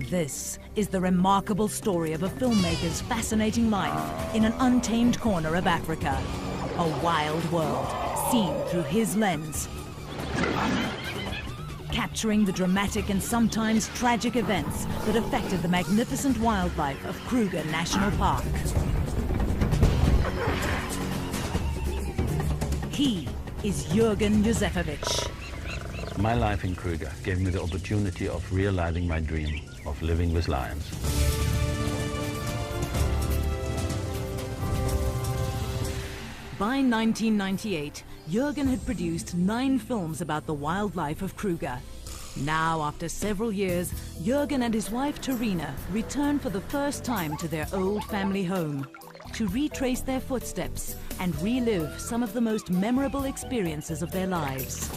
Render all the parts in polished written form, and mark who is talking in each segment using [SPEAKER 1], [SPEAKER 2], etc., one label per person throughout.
[SPEAKER 1] This is the remarkable story of a filmmaker's fascinating life in an untamed corner of Africa. A wild world, seen through his lens. Capturing the dramatic and sometimes tragic events that affected the magnificent wildlife of Kruger National Park. He is Jürgen Józefowicz.
[SPEAKER 2] My life in Kruger gave me the opportunity of realizing my dream of living with lions.
[SPEAKER 1] By 1998, Jürgen had produced 9 films about the wildlife of Kruger. Now, after several years, Jürgen and his wife Terina return for the first time to their old family home to retrace their footsteps and relive some of the most memorable experiences of their lives.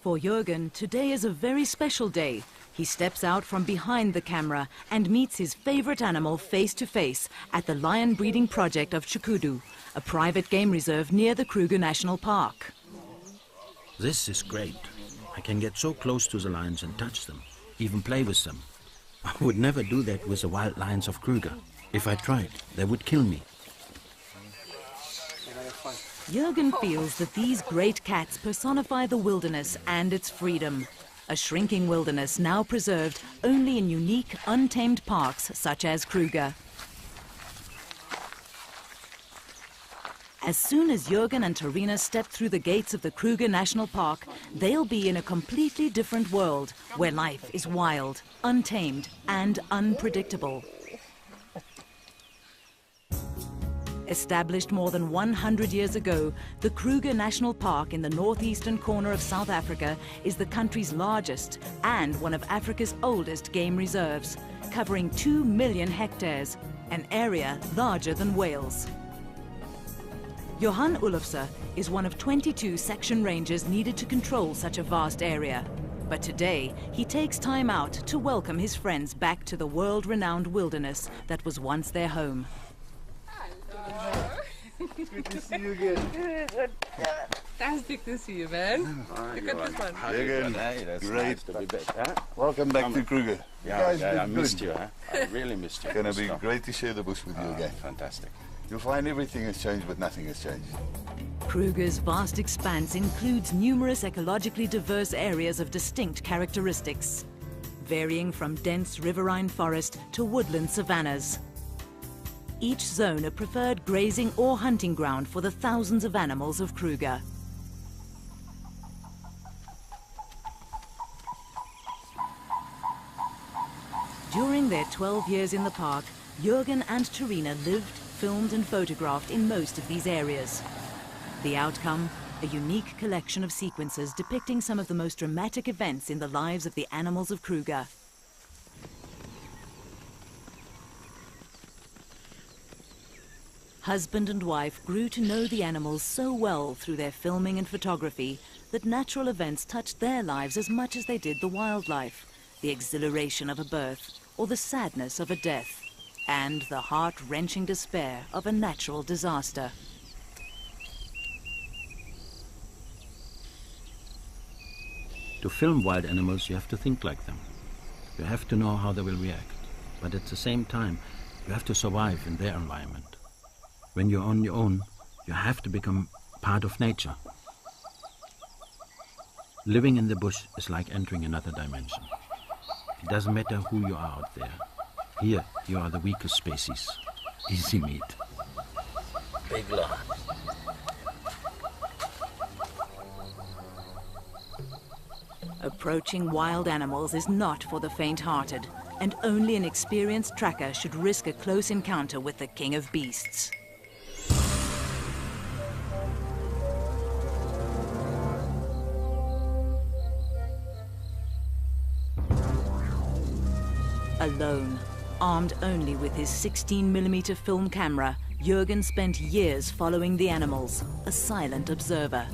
[SPEAKER 1] For Jürgen, today is a very special day. He steps out from behind the camera and meets his favorite animal face to face at the lion breeding project of Chikudu, a private game reserve near the Kruger National Park.
[SPEAKER 3] This is great. I can get so close to the lions and touch them, even play with them. I would never do that with the wild lions of Kruger. If I tried, they would kill me.
[SPEAKER 1] Jürgen feels that these great cats personify the wilderness and its freedom. A shrinking wilderness now preserved only in unique, untamed parks such as Kruger. As soon as Jürgen and Terina step through the gates of the Kruger National Park, they'll be in a completely different world where life is wild, untamed, and unpredictable. Established more than 100 years ago, the Kruger National Park in the northeastern corner of South Africa is the country's largest and one of Africa's oldest game reserves, covering 2 million hectares, an area larger than Wales. Johan Olofse is one of 22 section rangers needed to control such a vast area. But today, he takes time out to welcome his friends back to the world-renowned wilderness that was once their home.
[SPEAKER 4] Good to see you again.
[SPEAKER 5] Good. Fantastic to see you, man. Look at this one.
[SPEAKER 4] Again,
[SPEAKER 3] Hey, that's
[SPEAKER 4] great.
[SPEAKER 3] nice to be back. Huh?
[SPEAKER 4] Welcome back to Kruger.
[SPEAKER 3] I missed you. Huh? I really missed you.
[SPEAKER 4] It's going to be great to share the bush with you again.
[SPEAKER 3] Fantastic.
[SPEAKER 4] You'll find everything has changed, but nothing has changed.
[SPEAKER 1] Kruger's vast expanse includes numerous ecologically diverse areas of distinct characteristics, varying from dense riverine forest to woodland savannas. Each zone a preferred grazing or hunting ground for the thousands of animals of Kruger. During their 12 years in the park, Jürgen and Terina lived, filmed and photographed in most of these areas. The outcome, a unique collection of sequences depicting some of the most dramatic events in the lives of the animals of Kruger. Husband and wife grew to know the animals so well through their filming and photography that natural events touched their lives as much as they did the wildlife, the exhilaration of a birth or the sadness of a death, and the heart-wrenching despair of a natural disaster.
[SPEAKER 3] To film wild animals, you have to think like them. You have to know how they will react. But at the same time, you have to survive in their environment. When you're on your own, you have to become part of nature. Living in the bush is like entering another dimension. It doesn't matter who you are out there. Here, you are the weakest species. Easy meat. Big love.
[SPEAKER 1] Approaching wild animals is not for the faint-hearted, and only an experienced tracker should risk a close encounter with the king of beasts. A Alone, armed only with his 16mm film camera, Jürgen spent years following the animals, a silent observer,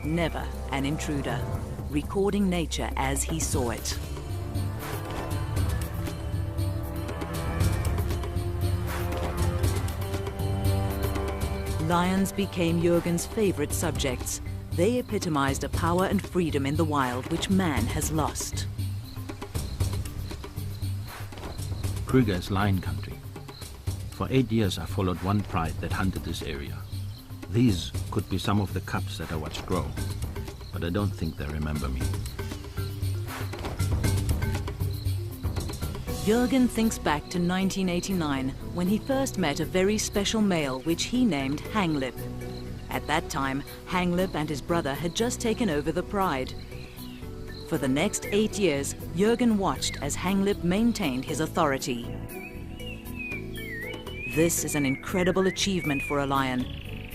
[SPEAKER 1] never an intruder, recording nature as he saw it. Lions became Jürgen's favorite subjects. They epitomized a power and freedom in the wild which man has lost.
[SPEAKER 3] Kruger is lion country. For 8 years I followed one pride that hunted this area. These could be some of the cubs that I watched grow, but I don't think they remember me.
[SPEAKER 1] Jürgen thinks back to 1989, when he first met a very special male which he named Hanglip. At that time, Hanglip and his brother had just taken over the pride. For the next 8 years, Jürgen watched as Hanglip maintained his authority. This is an incredible achievement for a lion.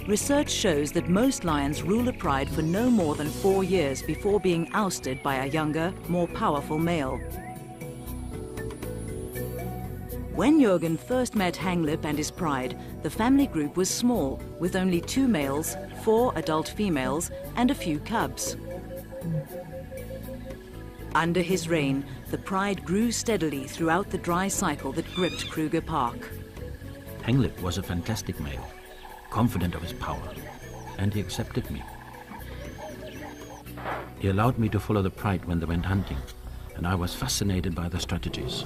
[SPEAKER 1] Research shows that most lions rule a pride for no more than 4 years before being ousted by a younger, more powerful male. When Jürgen first met Hanglip and his pride, the family group was small, with only 2 males, 4 adult females, and a few cubs. Under his reign, the pride grew steadily throughout the dry cycle that gripped Kruger Park.
[SPEAKER 3] Hanglip was a fantastic male, confident of his power, and he accepted me. He allowed me to follow the pride when they went hunting, and I was fascinated by their strategies.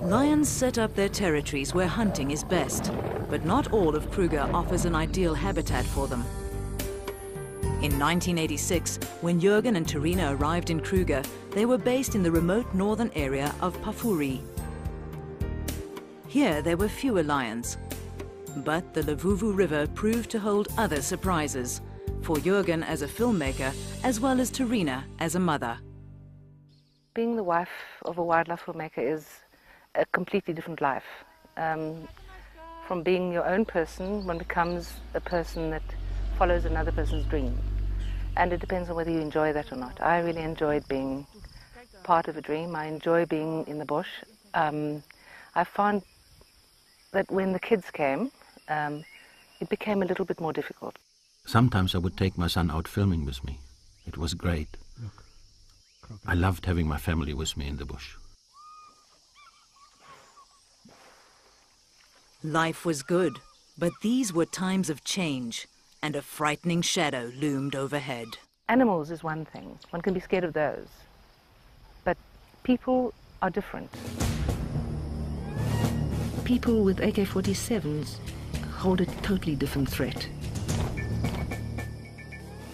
[SPEAKER 1] Lions set up their territories where hunting is best, but not all of Kruger offers an ideal habitat for them. In 1986, when Jürgen and Terina arrived in Kruger, they were based in the remote northern area of Pafuri. Here there were fewer lions, but the Levuvu River proved to hold other surprises, for Jürgen as a filmmaker, as well as Terina as a mother.
[SPEAKER 6] Being the wife of a wildlife filmmaker is a completely different life. From being your own person, one becomes a person that follows another person's dream. And it depends on whether you enjoy that or not. I really enjoyed being part of a dream. I enjoy being in the bush. I found that when the kids came, it became a little bit more difficult.
[SPEAKER 3] Sometimes I would take my son out filming with me. It was great. I loved having my family with me in the bush.
[SPEAKER 1] Life was good, but these were times of change, and a frightening shadow loomed overhead.
[SPEAKER 6] Animals is one thing. One can be scared of those. But people are different.
[SPEAKER 7] People with AK-47s hold a totally different threat.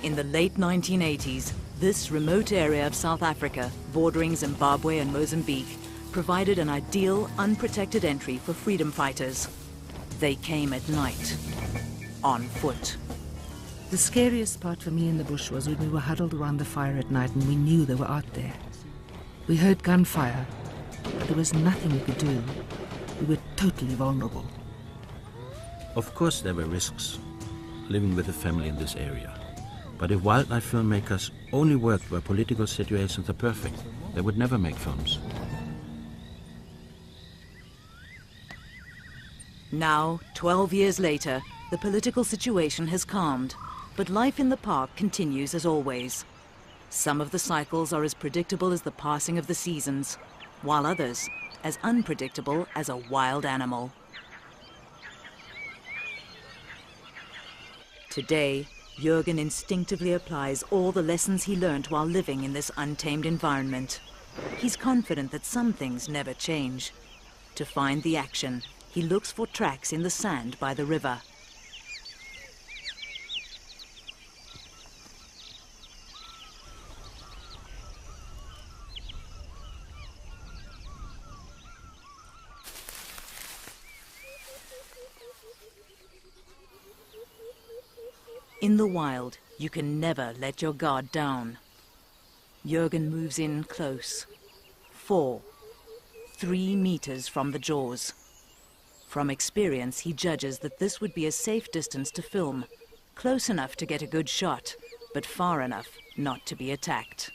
[SPEAKER 1] In the late 1980s, this remote area of South Africa, bordering Zimbabwe and Mozambique, provided an ideal, unprotected entry for freedom fighters. They came at night, on foot.
[SPEAKER 7] The scariest part for me in the bush was when we were huddled around the fire at night and we knew they were out there. We heard gunfire, but there was nothing we could do. We were totally vulnerable.
[SPEAKER 3] Of course there were risks living with a family in this area. But if wildlife filmmakers only worked where political situations are perfect, they would never make films.
[SPEAKER 1] Now, 12 years later, the political situation has calmed, but life in the park continues as always. Some of the cycles are as predictable as the passing of the seasons, while others as unpredictable as a wild animal. Today, Jürgen instinctively applies all the lessons he learned while living in this untamed environment. He's confident that some things never change. To find the action, he looks for tracks in the sand by the river. In the wild, you can never let your guard down. Jürgen moves in close. 3 meters from the jaws. From experience, he judges that this would be a safe distance to film, close enough to get a good shot, but far enough not to be attacked.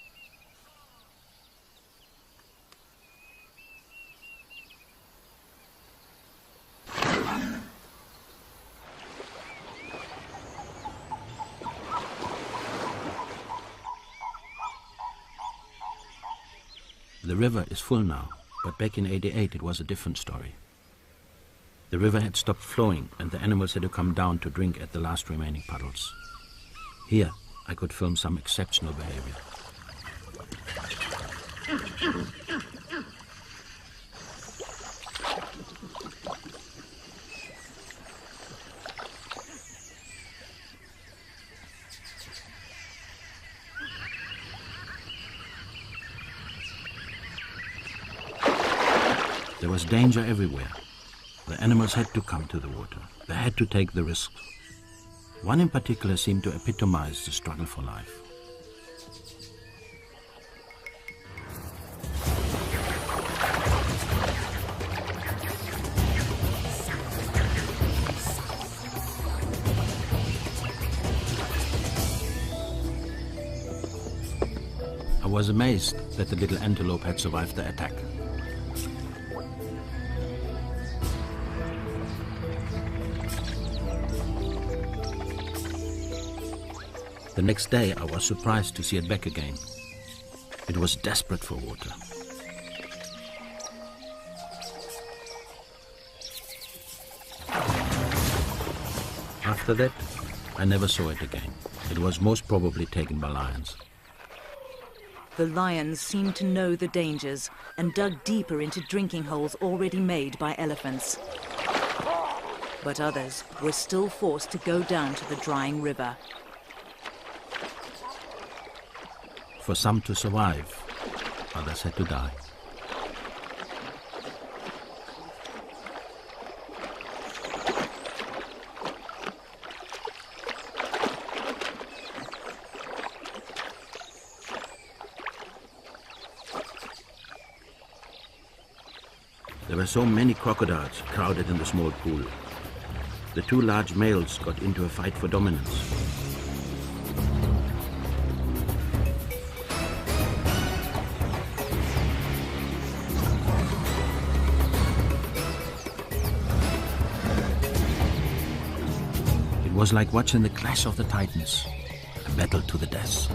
[SPEAKER 3] The river is full now, but back in '88 it was a different story. The river had stopped flowing and the animals had to come down to drink at the last remaining puddles. Here I could film some exceptional behavior. There was danger everywhere. The animals had to come to the water. They had to take the risks. One in particular seemed to epitomize the struggle for life. I was amazed that the little antelope had survived the attack. The next day, I was surprised to see it back again. It was desperate for water. After that, I never saw it again. It was most probably taken by lions.
[SPEAKER 1] The lions seemed to know the dangers and dug deeper into drinking holes already made by elephants. But others were still forced to go down to the drying river.
[SPEAKER 3] For some to survive, others had to die. There were so many crocodiles crowded in the small pool. The 2 large males got into a fight for dominance. It was like watching the clash of the titans, a battle to the death.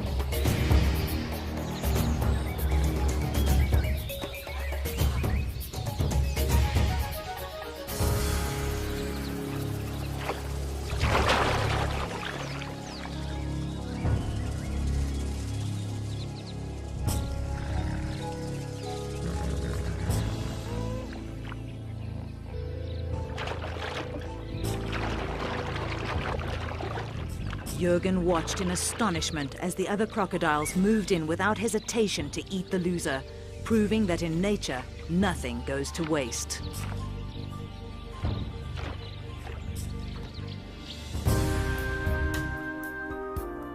[SPEAKER 1] Jürgen watched in astonishment as the other crocodiles moved in without hesitation to eat the loser, proving that in nature, nothing goes to waste.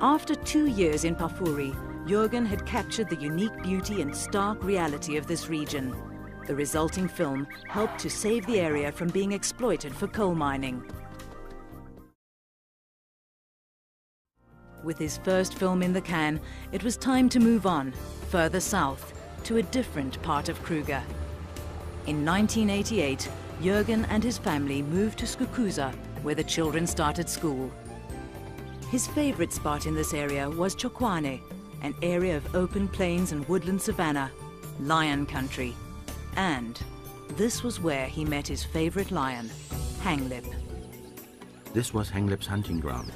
[SPEAKER 1] After 2 years in Pafuri, Jürgen had captured the unique beauty and stark reality of this region. The resulting film helped to save the area from being exploited for coal mining. With his first film in the can, it was time to move on, further south, to a different part of Kruger. In 1988, Jürgen and his family moved to Skukuza, where the children started school. His favorite spot in this area was Chokwane, an area of open plains and woodland savanna, lion country. And this was where he met his favorite lion, Hanglip.
[SPEAKER 3] This was Hanglip's hunting ground.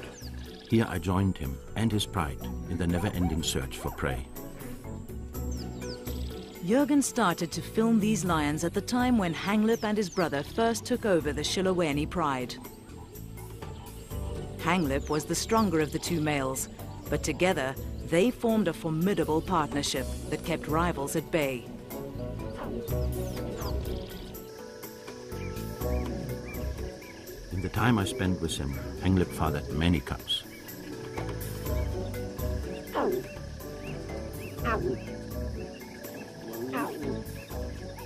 [SPEAKER 3] Here I joined him and his pride in the never-ending search for prey.
[SPEAKER 1] Jürgen started to film these lions at the time when Hanglip and his brother first took over the Chiloweni pride. Hanglip was the stronger of the two males, but together they formed a formidable partnership that kept rivals at bay.
[SPEAKER 3] In the time I spent with him, Hanglip fathered many cubs.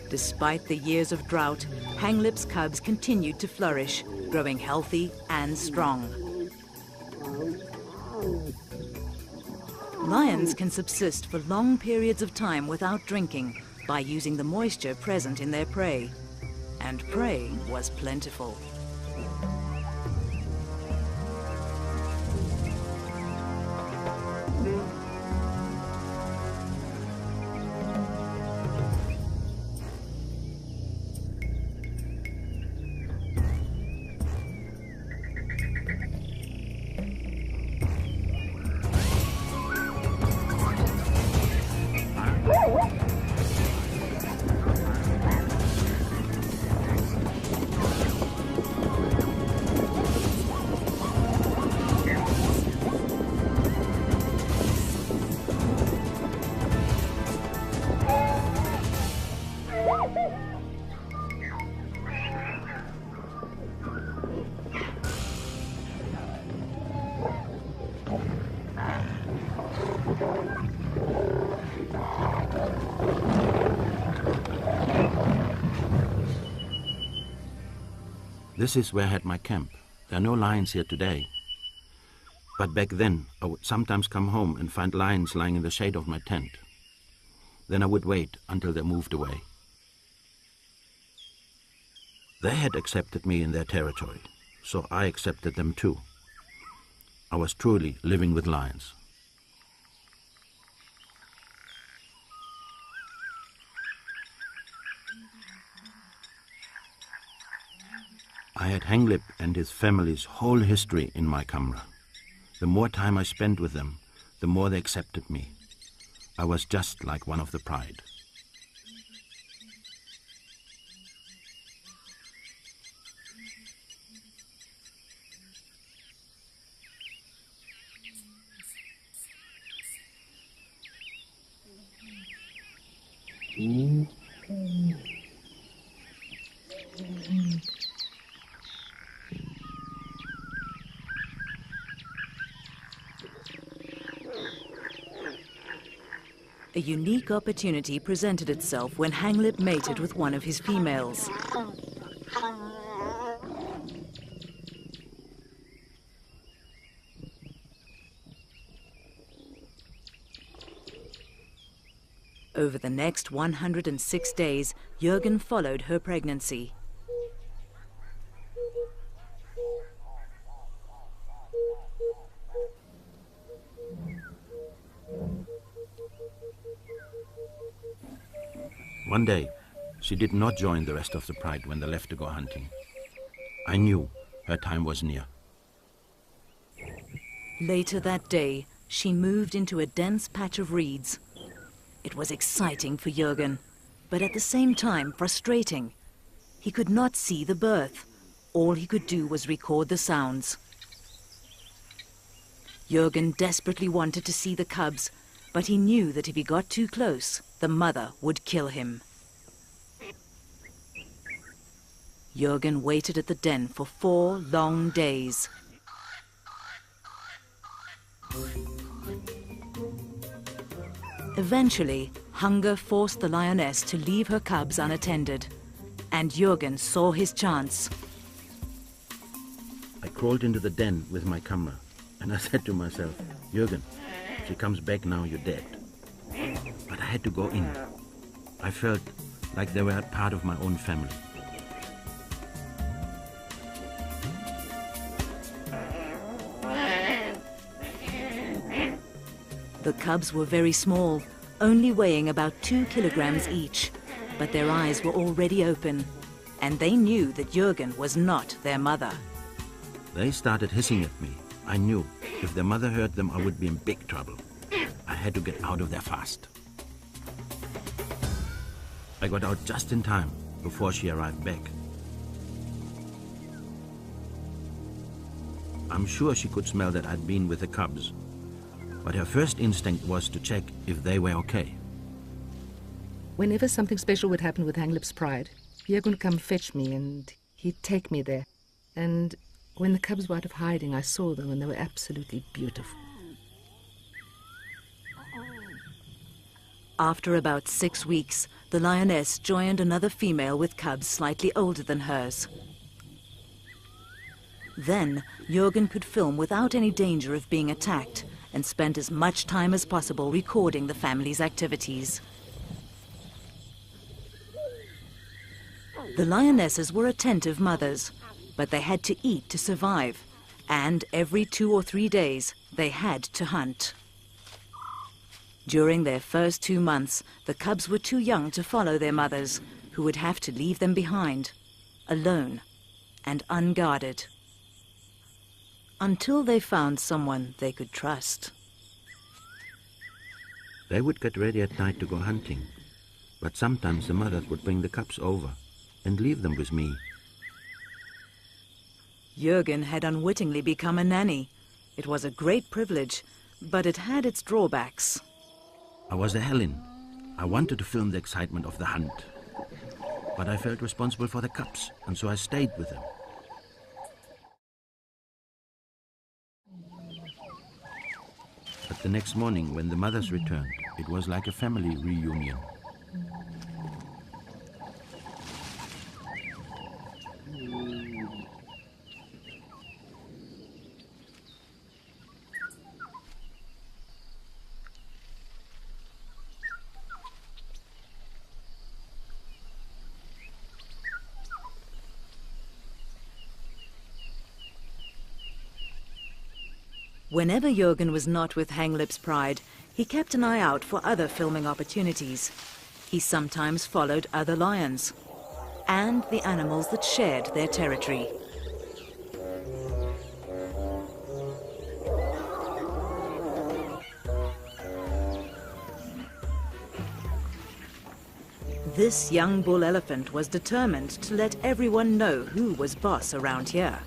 [SPEAKER 1] Despite the years of drought, Hanglip's cubs continued to flourish, growing healthy and strong. Lions can subsist for long periods of time without drinking by using the moisture present in their prey. And prey was plentiful.
[SPEAKER 3] This is where I had my camp. There are no lions here today. But back then, I would sometimes come home and find lions lying in the shade of my tent. Then I would wait until they moved away. They had accepted me in their territory, so I accepted them too. I was truly living with lions. I had Hanglip and his family's whole history in my camera. The more time I spent with them, the more they accepted me. I was just like one of the pride.
[SPEAKER 1] A unique opportunity presented itself when Hanglip mated with one of his females. Over the next 106 days, Jürgen followed her pregnancy.
[SPEAKER 3] One day, she did not join the rest of the pride when they left to go hunting. I knew her time was near.
[SPEAKER 1] Later that day, she moved into a dense patch of reeds. It was exciting for Jürgen, but at the same time frustrating. He could not see the birth. All he could do was record the sounds. Jürgen desperately wanted to see the cubs, but he knew that if he got too close, the mother would kill him. Jürgen waited at the den for 4 long days. Eventually, hunger forced the lioness to leave her cubs unattended, and Jürgen saw his chance.
[SPEAKER 3] I crawled into the den with my camera, and I said to myself, Jürgen, if she comes back now, you're dead. But I had to go in. I felt like they were a part of my own family.
[SPEAKER 1] The cubs were very small, only weighing about 2 kilograms each, but their eyes were already open, and they knew that Jürgen was not their mother.
[SPEAKER 3] They started hissing at me. I knew If their mother heard them, I would be in big trouble. I had to get out of there fast. I got out just in time before she arrived back. I'm sure she could smell that I'd been with the cubs, but her first instinct was to check if they were okay.
[SPEAKER 7] Whenever something special would happen with Hanglip's Pride, Jürgen would come fetch me and he'd take me there. And when the cubs were out of hiding, I saw them and they were absolutely beautiful.
[SPEAKER 1] After about 6 weeks, the lioness joined another female with cubs slightly older than hers. Then, Jürgen could film without any danger of being attacked and spent as much time as possible recording the family's activities. The lionesses were attentive mothers, but they had to eat to survive, and every 2 or 3 days they had to hunt. During their first 2 months, the cubs were too young to follow their mothers, who would have to leave them behind, alone and unguarded, until they found someone they could trust.
[SPEAKER 3] They would get ready at night to go hunting, but sometimes the mothers would bring the cubs over and leave them with me.
[SPEAKER 1] Jürgen had unwittingly become a nanny. It was a great privilege, but it had its drawbacks.
[SPEAKER 3] I was a Helen. I wanted to film the excitement of the hunt, but I felt responsible for the cubs, and so I stayed with them. But the next morning, when the mothers returned, it was like a family reunion.
[SPEAKER 1] Whenever Jürgen was not with Hanglip's Pride, he kept an eye out for other filming opportunities. He sometimes followed other lions and the animals that shared their territory. This young bull elephant was determined to let everyone know who was boss around here.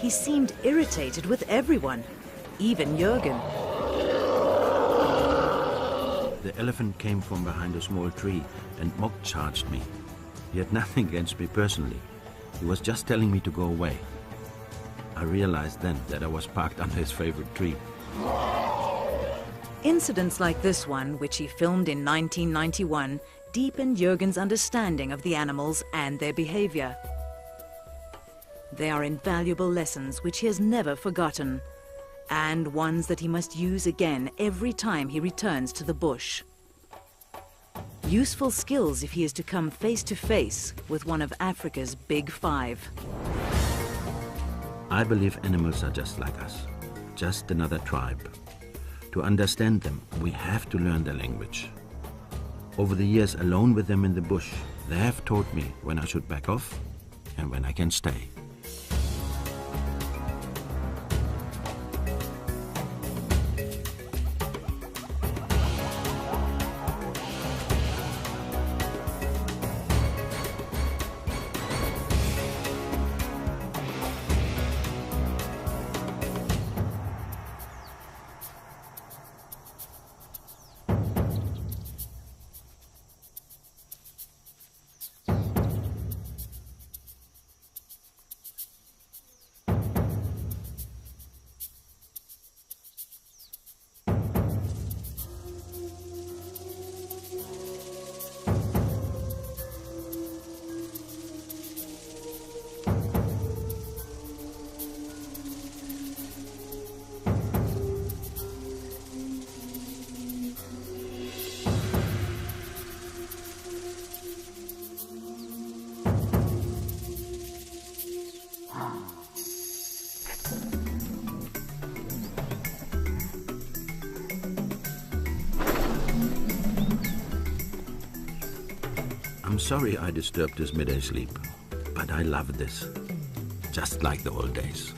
[SPEAKER 1] He seemed irritated with everyone, even Jürgen.
[SPEAKER 3] The elephant came from behind a small tree and mock charged me. He had nothing against me personally. He was just telling me to go away. I realized then that I was parked under his favorite tree.
[SPEAKER 1] Incidents like this one, which he filmed in 1991, deepened Jürgen's understanding of the animals and their behavior. They are invaluable lessons which he has never forgotten, and ones that he must use again every time he returns to the bush. Useful skills if he is to come face to face with one of Africa's big five.
[SPEAKER 3] I believe animals are just like us, just another tribe. To understand them, we have to learn their language. Over the years alone with them in the bush, they have taught me when I should back off and when I can stay. I'm sorry I disturbed his midday sleep, but I love this, just like the old days.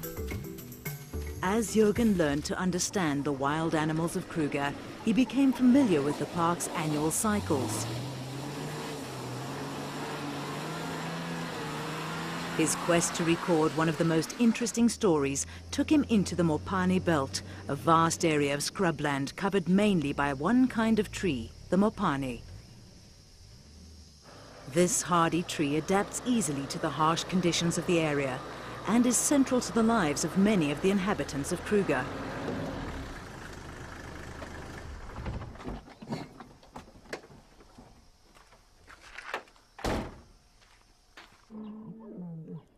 [SPEAKER 1] As Jürgen learned to understand the wild animals of Kruger, he became familiar with the park's annual cycles. His quest to record one of the most interesting stories took him into the Mopani Belt, a vast area of scrubland covered mainly by one kind of tree, the Mopani. This hardy tree adapts easily to the harsh conditions of the area and is central to the lives of many of the inhabitants of Kruger.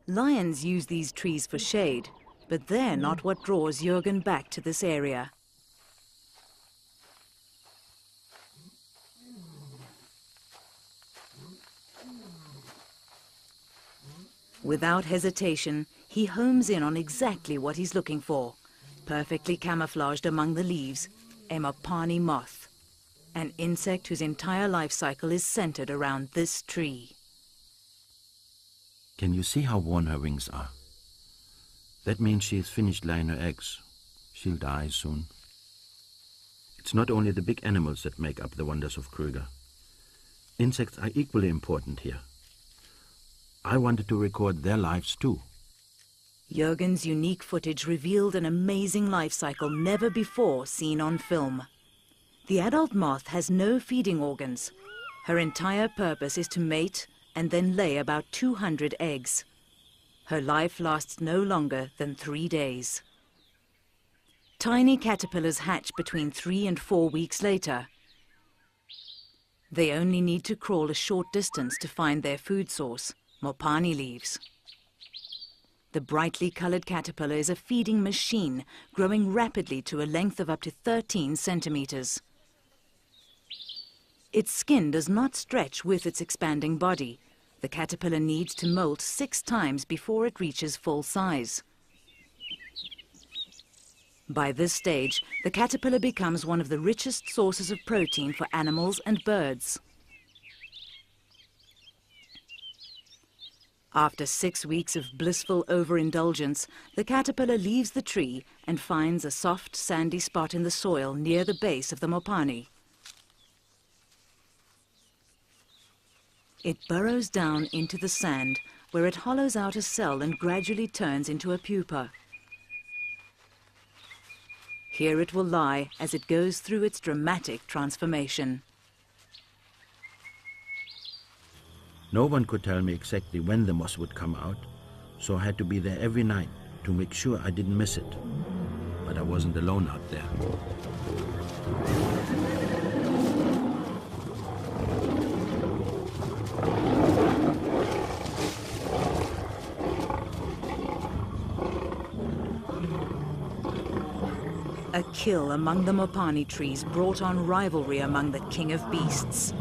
[SPEAKER 1] Lions use these trees for shade, but they're not what draws Jürgen back to this area. Without hesitation, he homes in on exactly what he's looking for, perfectly camouflaged among the leaves, a Mopani moth, an insect whose entire life cycle is centered around this tree.
[SPEAKER 3] Can you see how worn her wings are? That means she has finished laying her eggs. She'll die soon. It's not only the big animals that make up the wonders of Kruger. Insects are equally important here. I wanted to record their lives too.
[SPEAKER 1] Jürgen's unique footage revealed an amazing life cycle never before seen on film. The adult moth has no feeding organs. Her entire purpose is to mate and then lay about 200 eggs. Her life lasts no longer than 3 days. Tiny caterpillars hatch between 3 and 4 weeks later. They only need to crawl a short distance to find their food source, Mopani leaves. The brightly colored caterpillar is a feeding machine, growing rapidly to a length of up to 13 centimeters. Its skin does not stretch with its expanding body. The caterpillar needs to molt 6 times before it reaches full size. By this stage, the caterpillar becomes one of the richest sources of protein for animals and birds. After 6 weeks of blissful overindulgence, the caterpillar leaves the tree and finds a soft, sandy spot in the soil near the base of the Mopani. It burrows down into the sand, where it hollows out a cell and gradually turns into a pupa. Here it will lie as it goes through its dramatic transformation.
[SPEAKER 3] No one could tell me exactly when the moth would come out, so I had to be there every night to make sure I didn't miss it. But I wasn't alone out there.
[SPEAKER 1] A kill among the Mopani trees brought on rivalry among the king of beasts.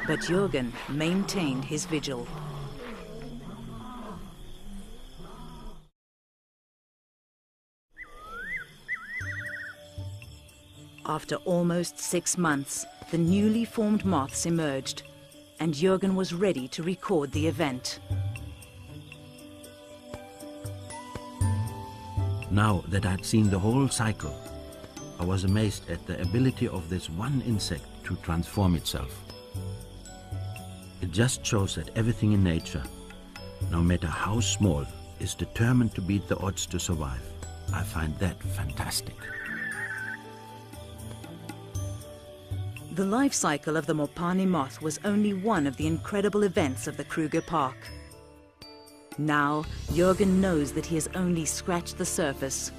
[SPEAKER 1] But Jürgen maintained his vigil. After almost 6 months, the newly formed moths emerged, and Jürgen was ready to record the event.
[SPEAKER 3] Now that I'd seen the whole cycle, I was amazed at the ability of this one insect to transform itself. It just shows that everything in nature, no matter how small, is determined to beat the odds to survive. I find that fantastic.
[SPEAKER 1] The life cycle of the Mopani moth was only one of the incredible events of the Kruger Park. Now, Jürgen knows that he has only scratched the surface.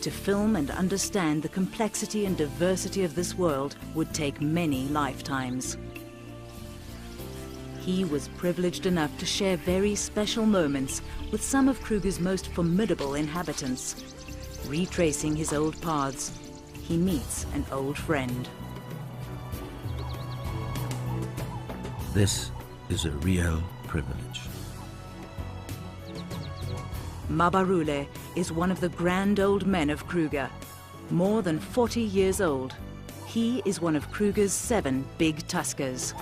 [SPEAKER 1] To film and understand the complexity and diversity of this world would take many lifetimes. He was privileged enough to share very special moments with some of Kruger's most formidable inhabitants. Retracing his old paths, he meets an old friend.
[SPEAKER 3] This is a real privilege.
[SPEAKER 1] Mabarule is one of the grand old men of Kruger. More than 40 years old, He is one of Kruger's 7 big tuskers.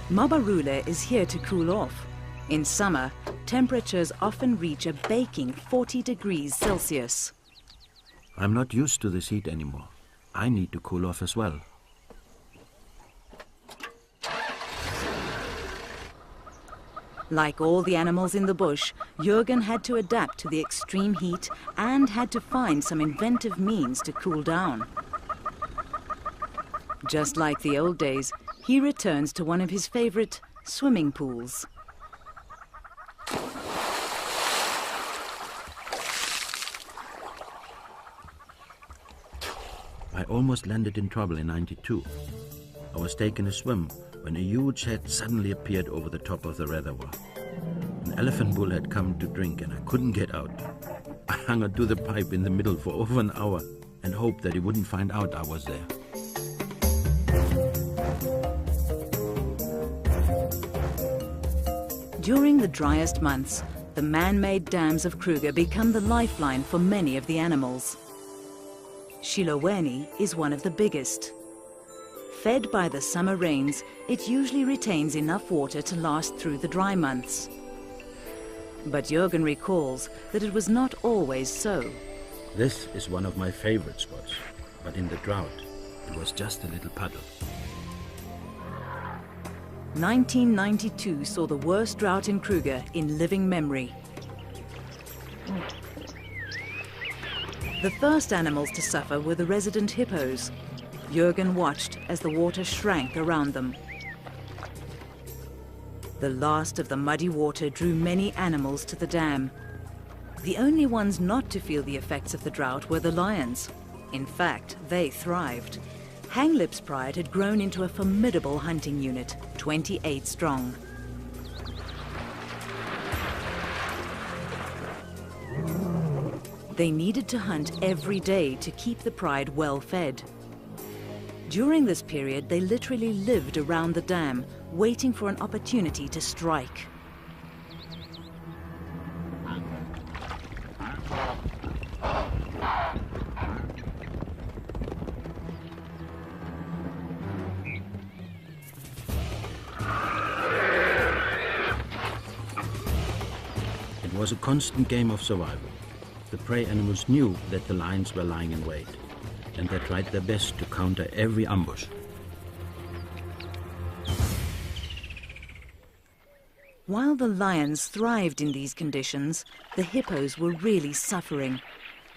[SPEAKER 1] Mabarula is here to cool off. In summer, temperatures often reach a baking 40 degrees Celsius.
[SPEAKER 3] I'm not used to this heat anymore. I need to cool off as well.
[SPEAKER 1] Like all the animals in the bush, Jürgen had to adapt to the extreme heat and had to find some inventive means to cool down. Just like the old days, he returns to one of his favorite swimming pools.
[SPEAKER 3] I almost landed in trouble in '92. I was taking a swim when a huge head suddenly appeared over the top of the reservoir. An elephant bull had come to drink and I couldn't get out. I hung onto the pipe in the middle for over an hour and hoped that he wouldn't find out I was there.
[SPEAKER 1] During the driest months, the man-made dams of Kruger become the lifeline for many of the animals. Shiloweni is one of the biggest. Fed by the summer rains, it usually retains enough water to last through the dry months. But Jürgen recalls that it was not always so.
[SPEAKER 3] This is one of my favorite spots, but in the drought, it was just a little puddle.
[SPEAKER 1] 1992 saw the worst drought in Kruger in living memory. The first animals to suffer were the resident hippos. Jürgen watched as the water shrank around them. The last of the muddy water drew many animals to the dam. The only ones not to feel the effects of the drought were the lions. In fact, they thrived. Hanglip's pride had grown into a formidable hunting unit, 28 strong. They needed to hunt every day to keep the pride well fed. During this period, they literally lived around the dam, waiting for an opportunity to strike.
[SPEAKER 3] It was a constant game of survival. The prey animals knew that the lions were lying in wait, and they tried their best to counter every ambush.
[SPEAKER 1] While the lions thrived in these conditions, the hippos were really suffering.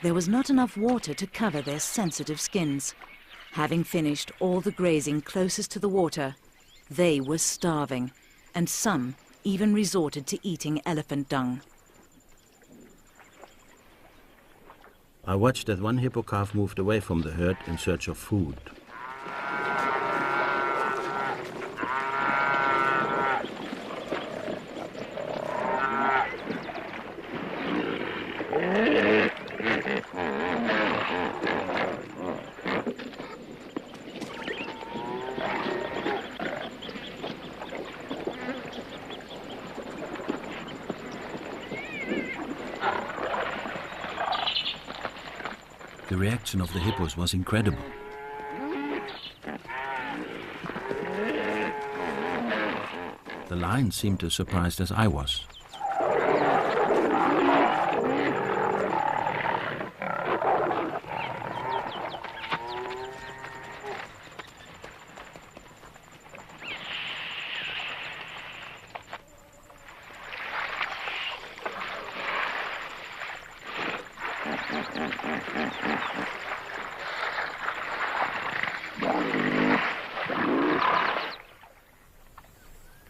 [SPEAKER 1] There was not enough water to cover their sensitive skins. Having finished all the grazing closest to the water, they were starving, and some even resorted to eating elephant dung.
[SPEAKER 3] I watched as one hippo calf moved away from the herd in search of food. The reaction of the hippos was incredible. The lions seemed as surprised as I was.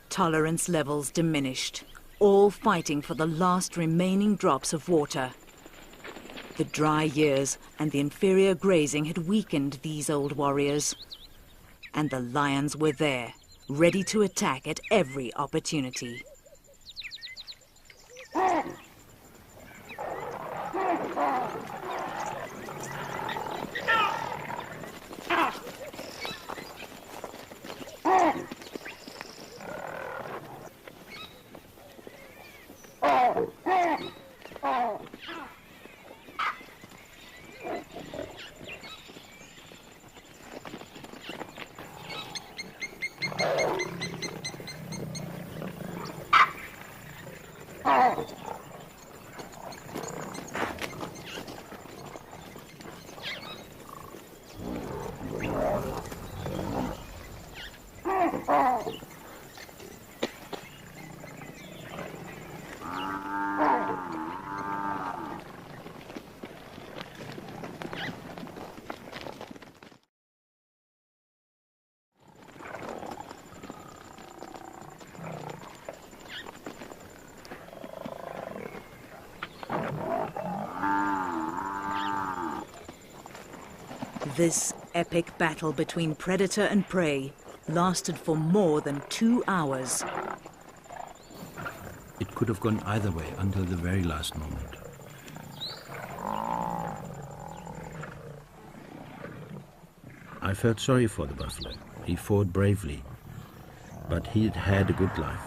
[SPEAKER 1] Tolerance levels diminished, all fighting for the last remaining drops of water. The dry years and the inferior grazing had weakened these old warriors. And the lions were there, ready to attack at every opportunity. This epic battle between predator and prey lasted for more than 2 hours.
[SPEAKER 3] It could have gone either way until the very last moment. I felt sorry for the buffalo. He fought bravely, but he'd had a good life.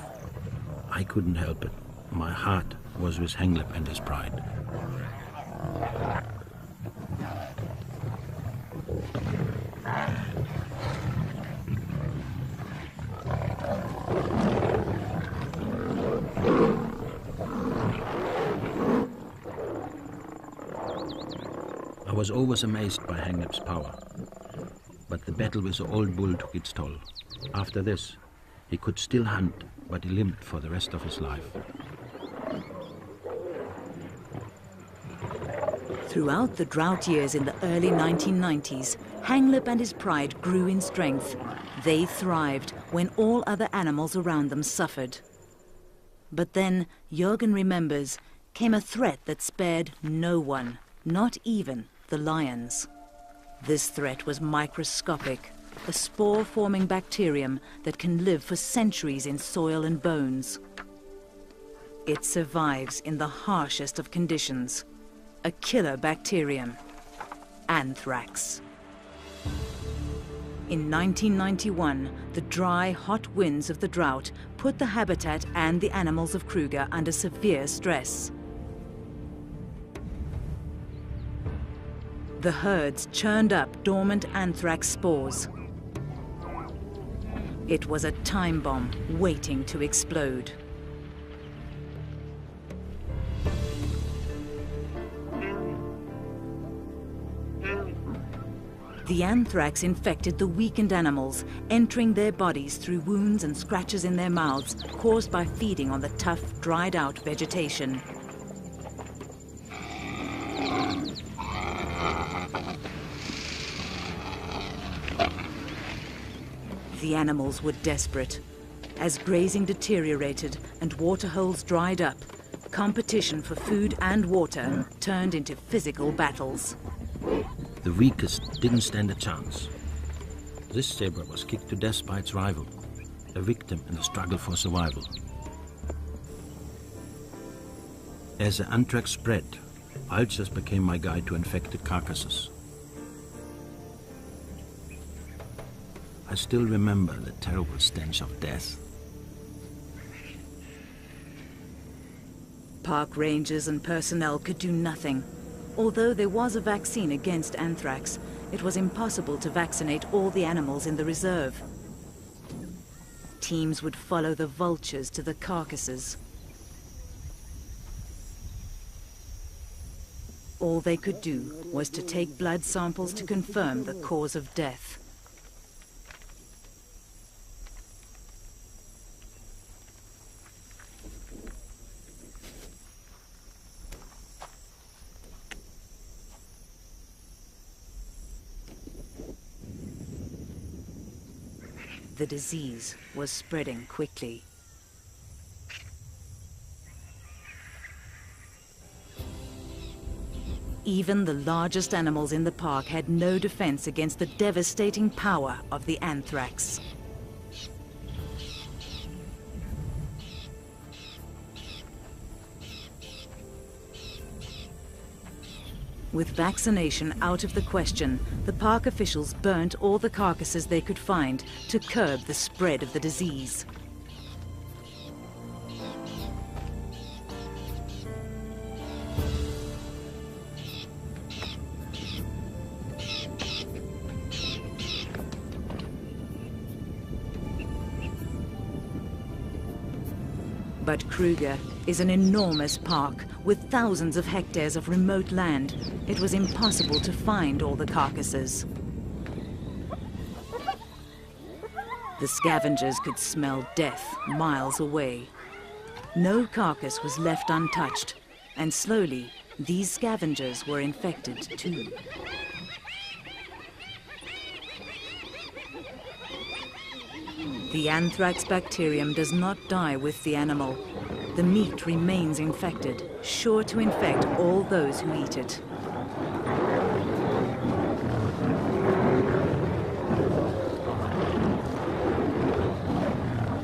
[SPEAKER 3] I couldn't help it. My heart was with Hanglip and his pride. I was always amazed by Hanglip's power, but the battle with the old bull took its toll. After this, he could still hunt, but he limped for the rest of his life.
[SPEAKER 1] Throughout the drought years in the early 1990s, Hanglip and his pride grew in strength. They thrived when all other animals around them suffered. But then, Jürgen remembers, came a threat that spared no one, not even the lions. This threat was microscopic, a spore-forming bacterium that can live for centuries in soil and bones. It survives in the harshest of conditions. A killer bacterium, anthrax. In 1991, the dry, hot winds of the drought put the habitat and the animals of Kruger under severe stress. The herds churned up dormant anthrax spores. It was a time bomb waiting to explode. The anthrax infected the weakened animals, entering their bodies through wounds and scratches in their mouths caused by feeding on the tough, dried-out vegetation. The animals were desperate. As grazing deteriorated and waterholes dried up, competition for food and water turned into physical battles.
[SPEAKER 3] The weakest didn't stand a chance. This zebra was kicked to death by its rival, a victim in the struggle for survival. As the anthrax spread, ulcers became my guide to infected carcasses. I still remember the terrible stench of death.
[SPEAKER 1] Park rangers and personnel could do nothing. Although there was a vaccine against anthrax, it was impossible to vaccinate all the animals in the reserve. Teams would follow the vultures to the carcasses. All they could do was to take blood samples to confirm the cause of death. The disease was spreading quickly. Even the largest animals in the park had no defense against the devastating power of the anthrax. With vaccination out of the question, the park officials burnt all the carcasses they could find to curb the spread of the disease. But Kruger is an enormous park with thousands of hectares of remote land. It was impossible to find all the carcasses. The scavengers could smell death miles away. No carcass was left untouched, and slowly these scavengers were infected too. The anthrax bacterium does not die with the animal. The meat remains infected, sure to infect all those who eat it.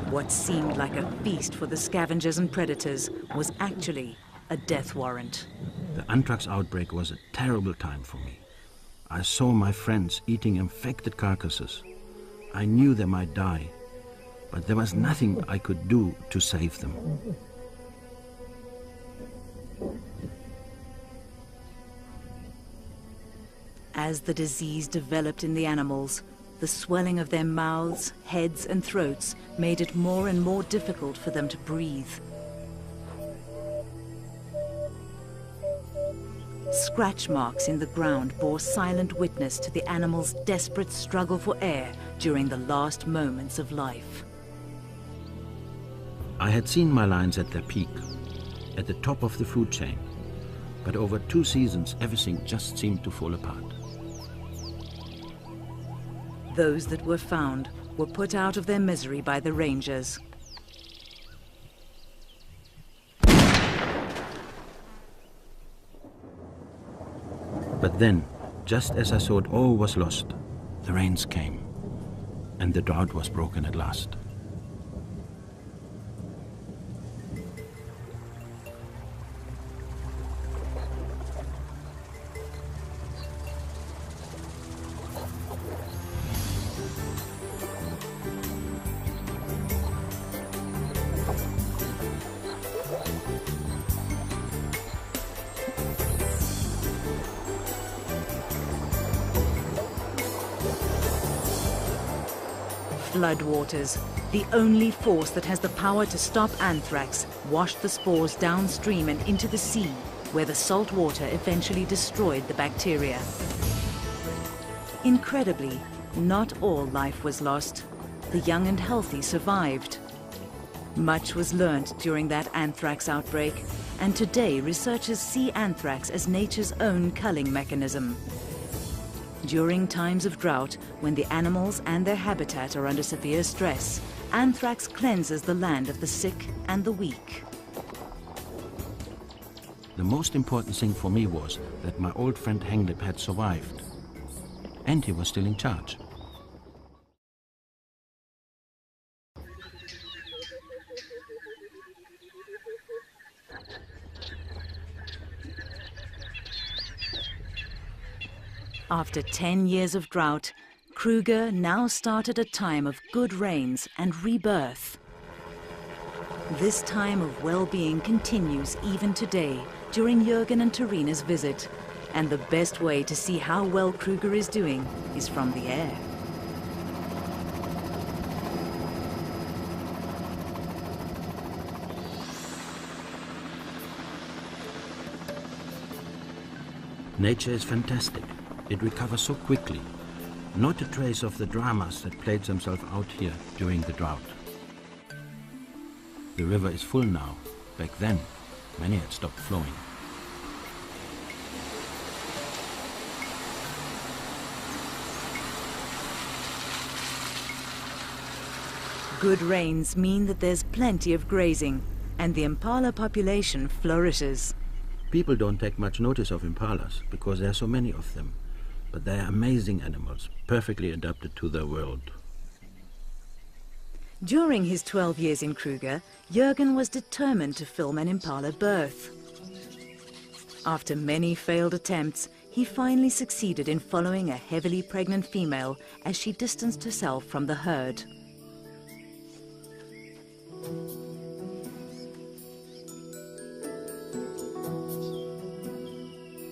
[SPEAKER 1] What seemed like a feast for the scavengers and predators was actually a death warrant.
[SPEAKER 3] The anthrax outbreak was a terrible time for me. I saw my friends eating infected carcasses. I knew they might die, but there was nothing I could do to save them.
[SPEAKER 1] As the disease developed in the animals, the swelling of their mouths, heads and throats made it more and more difficult for them to breathe. Scratch marks in the ground bore silent witness to the animals' desperate struggle for air during the last moments of life.
[SPEAKER 3] I had seen my lions at their peak, at the top of the food chain, but over 2 seasons everything just seemed to fall apart.
[SPEAKER 1] Those that were found were put out of their misery by the rangers.
[SPEAKER 3] But then, just as I thought all was lost, the rains came, and the drought was broken at last.
[SPEAKER 1] Floodwaters, the only force that has the power to stop anthrax, washed the spores downstream and into the sea, where the salt water eventually destroyed the bacteria. Incredibly, not all life was lost. The young and healthy survived. Much was learnt during that anthrax outbreak, and today researchers see anthrax as nature's own culling mechanism. During times of drought, when the animals and their habitat are under severe stress, anthrax cleanses the land of the sick and the weak.
[SPEAKER 3] The most important thing for me was that my old friend Henglip had survived, and he was still in charge.
[SPEAKER 1] After 10 years of drought, Kruger now started a time of good rains and rebirth. This time of well-being continues even today during Jürgen and Tarina's visit, and the best way to see how well Kruger is doing is from the air.
[SPEAKER 3] Nature is fantastic. It recovers so quickly. Not a trace of the dramas that played themselves out here during the drought. The river is full now. Back then, many had stopped flowing.
[SPEAKER 1] Good rains mean that there's plenty of grazing, and the impala population flourishes.
[SPEAKER 3] People don't take much notice of impalas because there are so many of them. But they are amazing animals, perfectly adapted to their world.
[SPEAKER 1] During his 12 years in Kruger, Jürgen was determined to film an impala birth. After many failed attempts, he finally succeeded in following a heavily pregnant female as she distanced herself from the herd.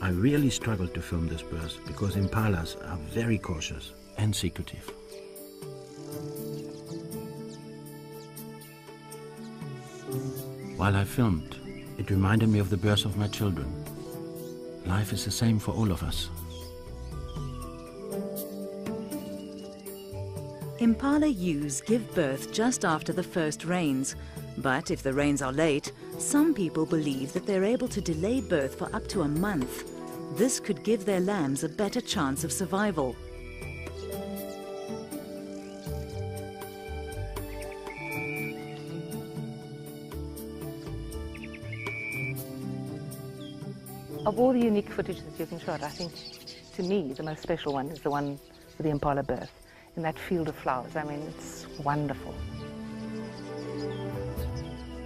[SPEAKER 3] I really struggled to film this birth because impalas are very cautious and secretive. While I filmed, it reminded me of the birth of my children. Life is the same for all of us.
[SPEAKER 1] Impala ewes give birth just after the first rains, but if the rains are late, some people believe that they're able to delay birth for up to a month. This could give their lambs a better chance of survival.
[SPEAKER 6] Of all the unique footage that you can shot, I think, to me, the most special one is the one with the impala birth in that field of flowers. I mean, it's wonderful.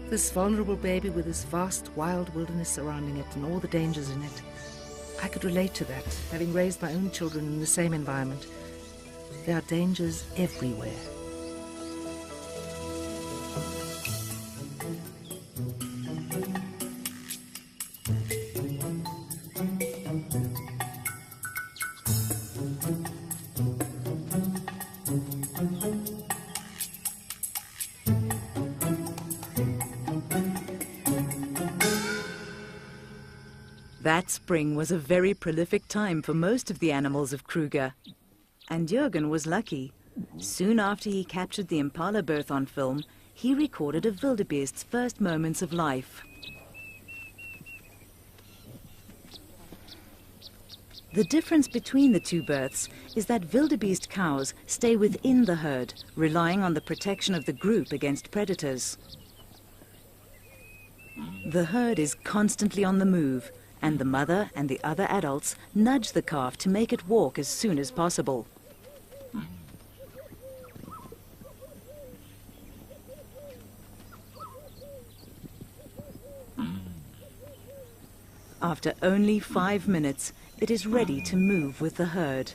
[SPEAKER 7] This vulnerable baby with this vast wild wilderness surrounding it and all the dangers in it. I could relate to that, having raised my own children in the same environment. There are dangers everywhere.
[SPEAKER 1] That spring was a very prolific time for most of the animals of Kruger. And Jürgen was lucky. Soon after he captured the impala birth on film, he recorded a wildebeest's first moments of life. The difference between the two births is that wildebeest cows stay within the herd, relying on the protection of the group against predators. The herd is constantly on the move, and the mother and the other adults nudge the calf to make it walk as soon as possible. After only 5 minutes, it is ready to move with the herd.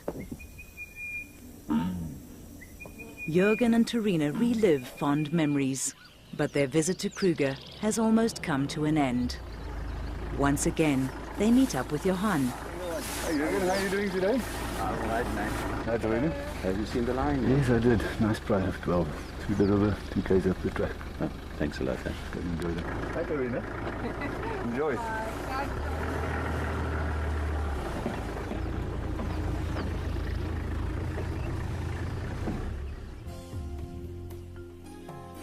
[SPEAKER 1] Jürgen and Terina relive fond memories, but their visit to Kruger has almost come to an end. Once again, they meet up with Johan.
[SPEAKER 4] Hi Jürgen, how are you doing today?
[SPEAKER 2] All right, man.
[SPEAKER 4] Hi Terina.
[SPEAKER 2] Have you seen the lion?
[SPEAKER 4] Yes, I did. Nice drive, 12 through the river, 2 k's up the track.
[SPEAKER 2] Oh, thanks a lot, eh?
[SPEAKER 4] Good, enjoy that. Hi Terina. Enjoy.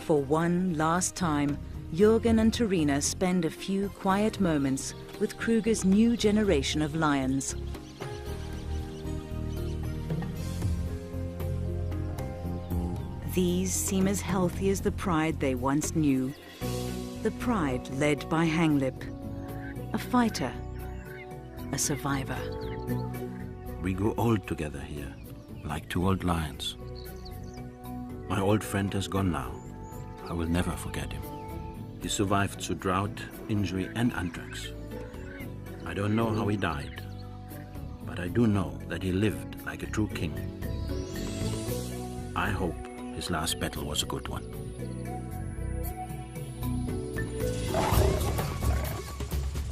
[SPEAKER 1] For one last time, Jürgen and Terina spend a few quiet moments with Kruger's new generation of lions. These seem as healthy as the pride they once knew. The pride led by Hanglip, a fighter, a survivor.
[SPEAKER 3] We grew old together here, like 2 old lions. My old friend has gone now. I will never forget him. He survived through drought, injury, and anthrax. I don't know how he died, but I do know that he lived like a true king. I hope his last battle was a good one.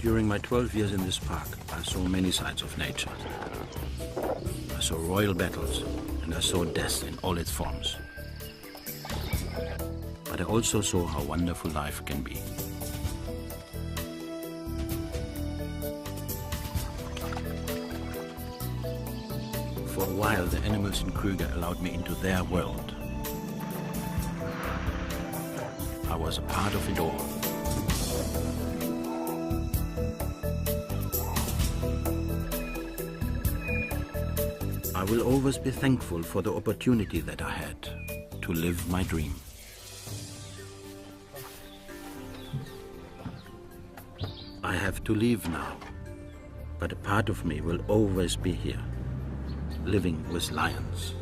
[SPEAKER 3] During my 12 years in this park, I saw many sides of nature. I saw royal battles, and I saw death in all its forms. But I also saw how wonderful life can be. For a while, the animals in Kruger allowed me into their world. I was a part of it all. I will always be thankful for the opportunity that I had to live my dream. I have to leave now, but a part of me will always be here, living with lions.